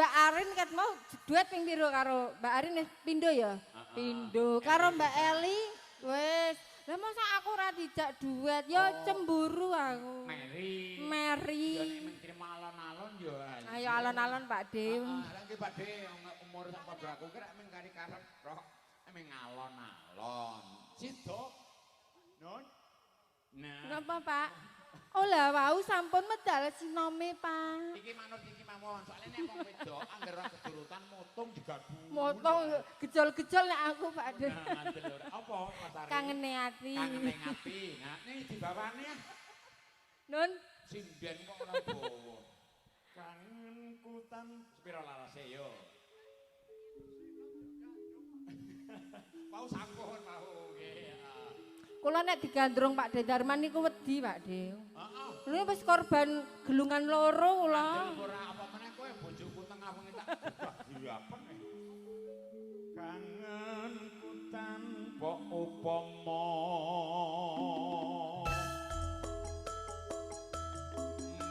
Mbak Arin ket mau duet ping piro karo Mbak Arin pindho ya? Pindho. Karo Mbak Eli wis. Lah masa aku ora dijak duet ya cemburu aku. Mary. Ya nek mentrimo alon-alon ya. Ayo alon-alon Pak De. Lah iki Pak De umur sak padha aku kira men kari karep rok men alon-alon. Sido. Nun. Nah. Napa Pak? Oh lah wau sampun medal sinome Pak. Iki manut iki mawon. Soale nek wong wedok anggere ora keturutan motung digadu. Motong gejol-gejol nek aku Pak De. Nah, mantul lho. Apa pasare? Kangene ati. Kangene ati. Nah, ini dibawane ya. Nun. Sinden kok ora bawa. Kangenku tan sepira larase yo. Mau sampun mau nggih. Kula nek digandrung Pak De Darman niku wedi Pak De. Heeh. Ini wis korban gelungan loro kula. Ora apa meneh kowe bojoku tengah wengi tak diapen. Kangenku tanpa upama.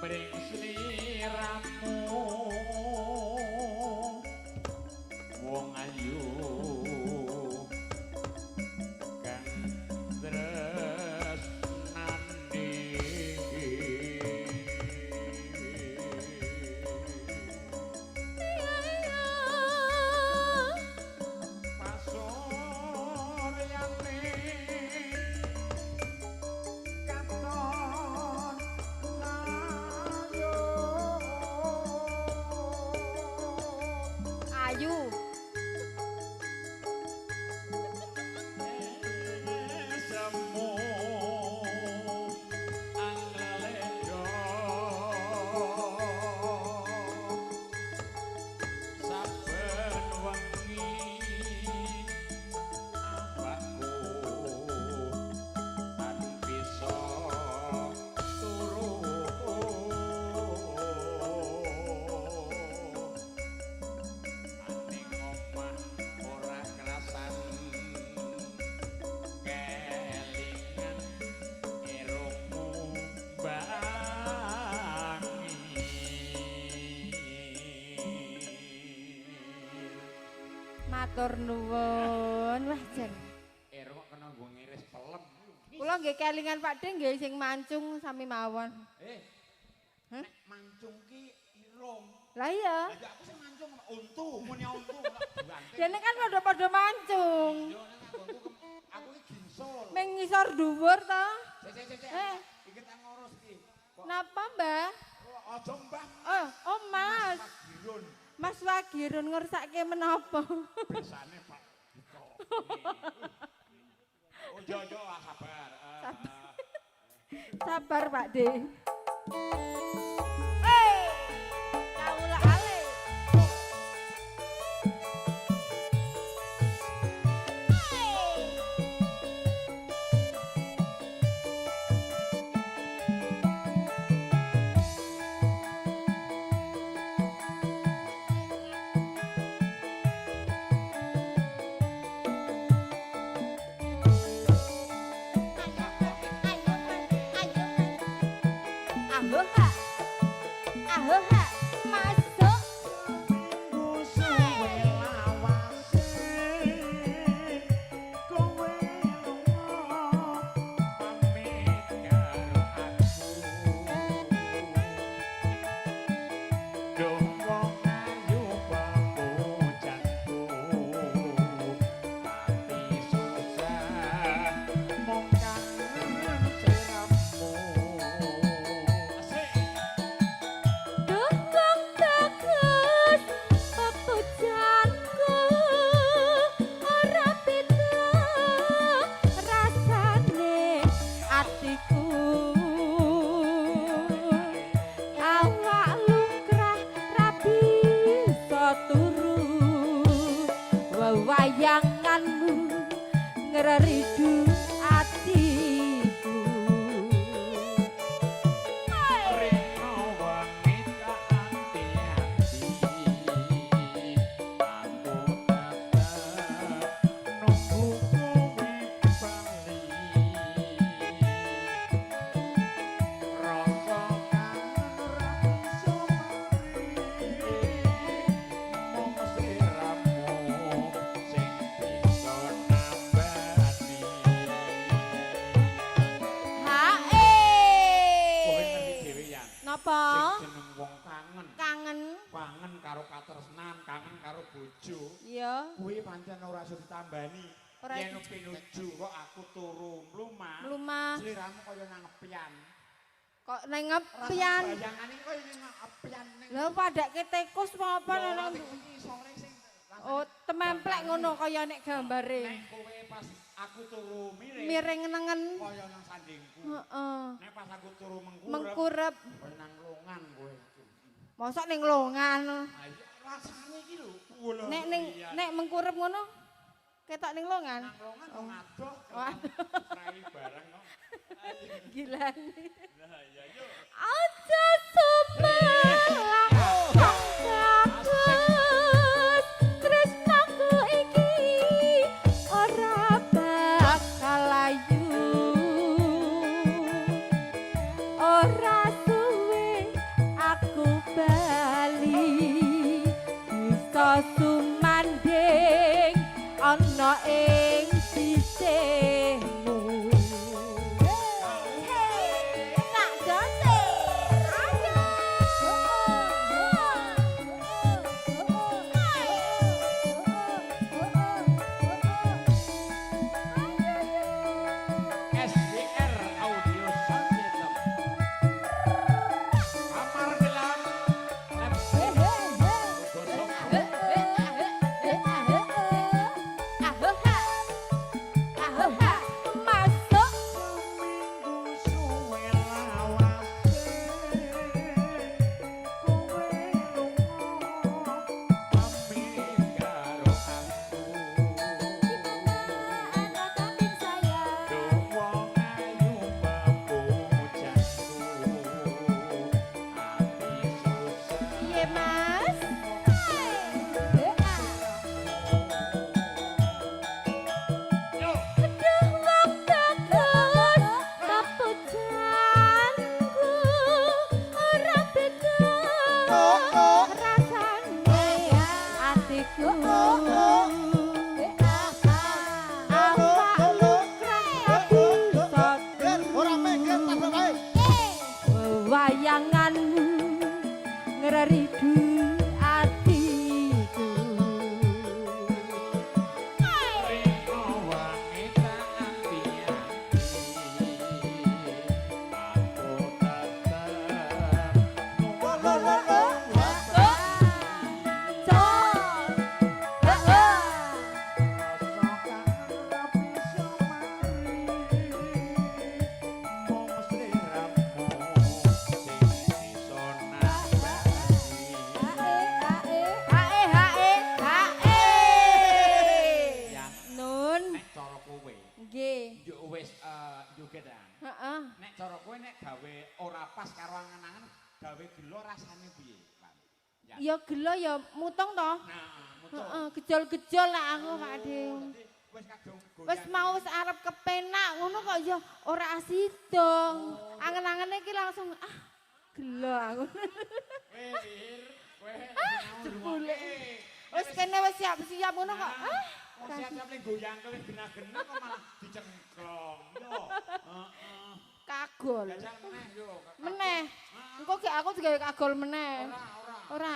Mring sliramu wong ayu kang tresnane pasoryane katon Ayu. semu angleledo saben wengi awakku tan bisa turu aning omah ora kerasan kelingan irungmu bangi Matur nuwun. Wah jan. irung kok kena nggo ngiris pelem Kula nggih kelingan Pak De nggih sing mancung sami mawon. nek mancung ki irung Lah iya. lha aku sing mancung untu muni untu buante Dene kan padha-padha mancung. yo nek aku ki ginsul Ming ngisor dhuwur to. Cek. Eh. Iki tak ngurus iki. Kok Napa, Mbah? aja Mbah. Oh, Mas. Girun. Mas Wagirun ngersake menapa? Biasane Pak Dito. Oh, yo sabar. Sabar, Pak De. Hei! Kaula ale. Ahoha, masuk. Suwe lawase kowe lunga pamit karo aku. Duh wong ayu pamujatku ati susah mung kangen sliramu. Asik. Duh kang bagus pepujanku ora beda rasane atiku awak lukrah rabi turu wewayanganmu ngreridu atiku. Reno wangi tak anti-anti aku tetep nunggu kowe bali rasa kangen ra bisa mari Apa? Sing jeneng wong kangen. Kangen. Kangen karo katresnan, kangen karo bojo. Iya. Kuwi pancen ora iso ditambani. Yen pinuju kok aku turu mlumah. Mlumah. Sliramu kaya nang ngepian. Kok nang ngepian. Bayangane kaya nang ngepian ning. Lha padake tikus apa nang iki sore sing oh, tememplek ngono kaya nek gambare. Nek kowe pas aku turu miring. Miring nengen. Kaya nang sandingku. Heeh. Nek pas aku turu Mengkurep. Kaya nang longan kowe. Mosok ning longan. Rasane iki lho. Nek mengkurep ngono ketok ning longan. Nang longan kok ngadoh. Rai bareng kok. Gila. Lah ya yo. Aja sumelang bagus tresnaku iki ora bakal layu ora suwe aku bali bisa sumanding ana ing sisihmu. Tak dote. SBR Audio Sound System. Kamar gelap. Masuk anak kambing saya. Iya mas. Aduh wong bagus kapujanku ora beda rasane atiku awakmu kreng Ora mikir tabrak wae. wayanganmu ngreridu atiku. Nun, nggih. Heeh. Nek cara kowe nek gawe ora pas karo angen-angen, gawe gelo rasane piye, Pak? Ya gelo ya mutong to. Nah, mutu. Heeh, gejol-gejol lah aku Pak De. Wis kadung goyang. Wis mau wis arep kepenak ngono kok ya ora asidong. Angen-angene iki langsung gelo aku. Kowe Jebule. Wis kene wis siap-siap ngono kok. siap-siap ning goyang wis genah-genah kok malah dicengklong. Yo. Heeh. Kagol. Jajal meneh yo. Meneh. Engko gek aku digawe kagol meneh. Ora. Ora.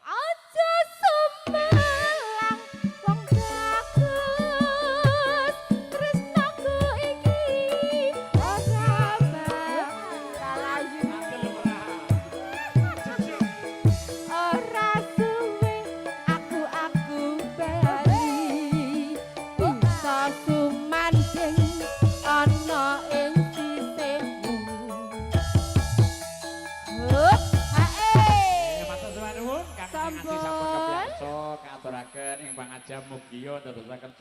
Aja semelang wong bagus tresnaku iki ora bakal layu ora suwe aku bali bisa sumanding ana ing sisihmu. Hup, hae. Matur suwun kang Sampun. sampun kebiasa katuraken ing pangajab mugi yo dadosaken